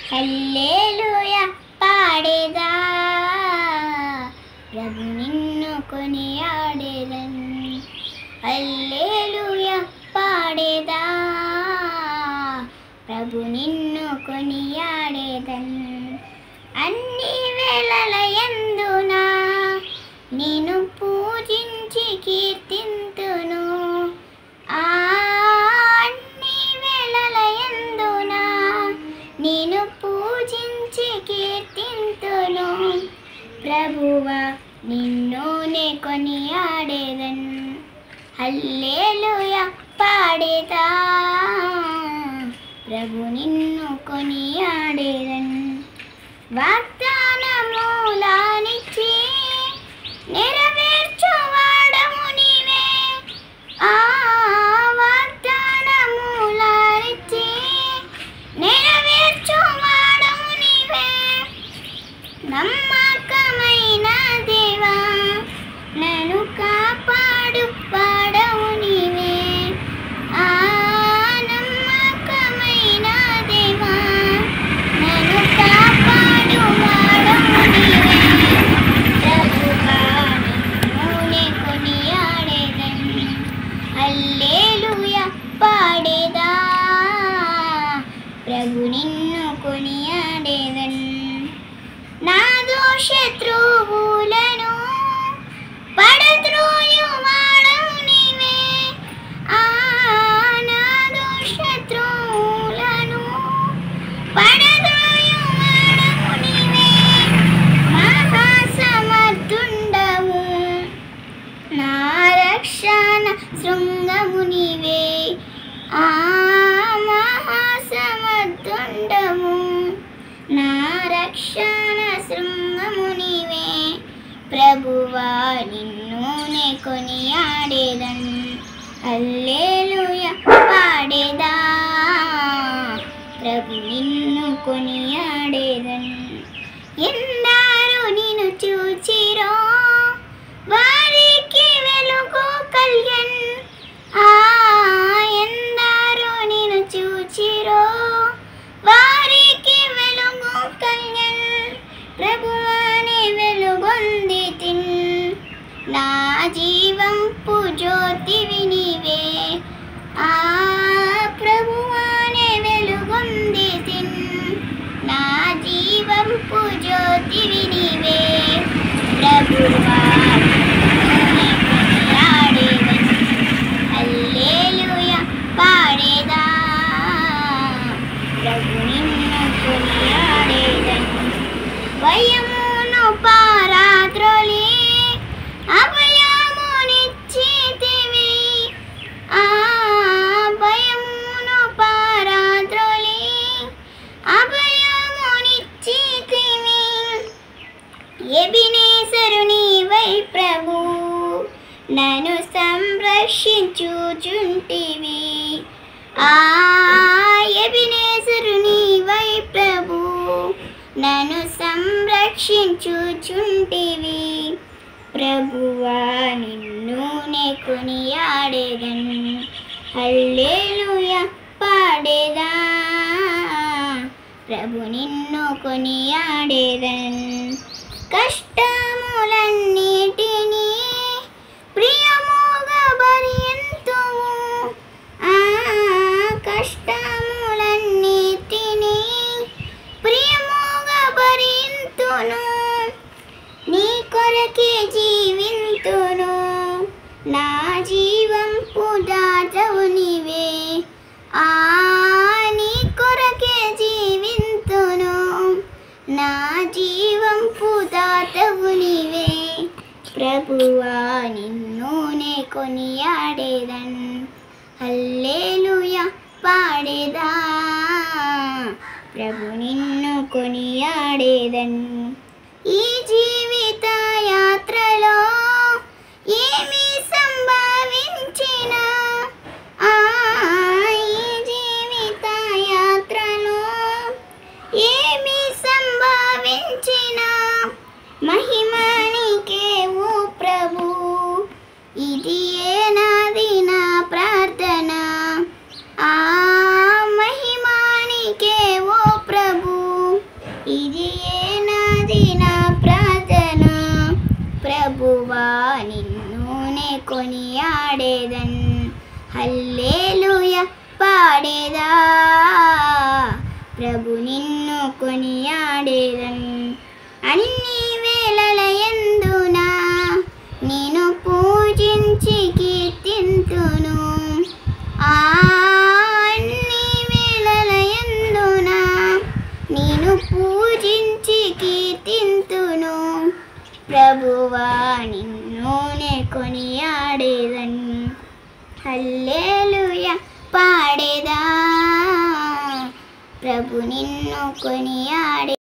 హల్లెలూయా పాడేదా, ప్రభు నిన్ను కొనియాడేదన్. హల్లెలూయా పాడేదా, ప్రభు నిన్ను కొనియాడేదన్. అన్ని వేళల యందున నిన్ను పూజించి కీర్తింతును. అన్ని వేళల యందున నిన్ను పూజించి కీర్తింతును. ప్రభువా నిన్నునే కొనియాడేదన్. హల్లెలూయా పాడేదా, ప్రభు నిన్ను కొనియాడేదన్. వాగ్దానములానిచ్చి నెరవేర్చువాడము నీవే. వాగ్దానములానిచ్చి నెరవేర్చువాడము నీవే. నమ్మకమైన దేవా నన్ను కాపాడు వాడవు నీవే. నమ్మకమైన దేవా నన్ను కాపాడు వాడవు నీవే. ప్రభువా నిన్నునే కొనియాడేదన్. హల్లెలూయా పాడేదా, ప్రభు నిన్ను కొనియాడేదన్. నా శత్రువులను పడద్రోయువాడవు నీవే. నా శత్రువులను పడద్రోయువాడవు నీవే. మహాసమర్థుండవు, నా రక్షణ శృంగము నీవే. మహాసమర్థుండవు, నా రక్షణ శృంగము నీవే. ప్రభువా నిన్నునే కొనియాడేదన్. హల్లెలూయా పాడేదా, ప్రభు నిన్ను కొనియాడేదన్. ఎందరు నిన్ను చూచిరో వారికి వెలుగు కల్గెన్. ఎందరు నిన్ను చూచిరో వారికి వెలుగు కల్గెన్. ప్రభువాని వెలుగొందితిన్, నా జీవంపు జ్యోతివి నీవే. ప్రభువాని వెలుగొందితిన్, నా జీవంపు జ్యోతివి నీవే. ప్రభువా నిన్నునే కొనియాడేదన్. హల్లెలూయా పాడేదా, ప్రభు నిన్ను కొనియాడేదన్. భయమును పారద్రోలి అభయమునిచ్చితివి. భయమును పారద్రోలి అభయమునిచ్చితివి. ఎబినేజరు నీవై ప్రభు నన్ను సంరక్షించుచుంటివి. ఎబినేజరు నీవై ప్రభు నన్ను సంరక్షించుచుంటివి. ప్రభువా నిన్నునే కొనియాడేదన్. హల్లెలూయా పాడేదా, ప్రభు నిన్ను కొనియాడేదన్. కష్టములన్నిటినీ ప్రియముగా భరింతువు. కష్టములన్నిటినీ ప్రియముగా భరింతును. నీ కొరకే జీవింతును, నా జీవంపు దాతవు నీవే. నీ కొరకే జీవింతును, నా జీవంపు దాతవు నీవే. ప్రభువా నిన్నునే కొనియాడేదన్. హల్లెలూయా పాడేదా, ప్రభు నిన్ను కొనియాడేదన్. ఈ జీవిత యాత్రలో ఏమి సంభవించినా, ఈ జీవిత యాత్రలో ఏమి సంభవించినా మహిమనికే ఓ ప్రభు. ఇది ఏ నాది నా ప్రార్థన. మహిమానికే ఓ ప్రభు. ఇది ఏనాది నా ప్రార్థన ప్రభువా నిన్నునే కొనియాడేదన్ హల్లెలూయా పాడేదా ప్రభు నిన్ను కొనియాడేదన్ అన్ని వేళల యందునా నేను పూజించి కీర్తింతును అన్ని వేళల యందునా నేను పూజించి కీర్తింతును ప్రభువా నిన్నునే కొనియాడేదన్ హల్లెలూయా పాడేదా ప్రభు నిన్ను కొనియాడే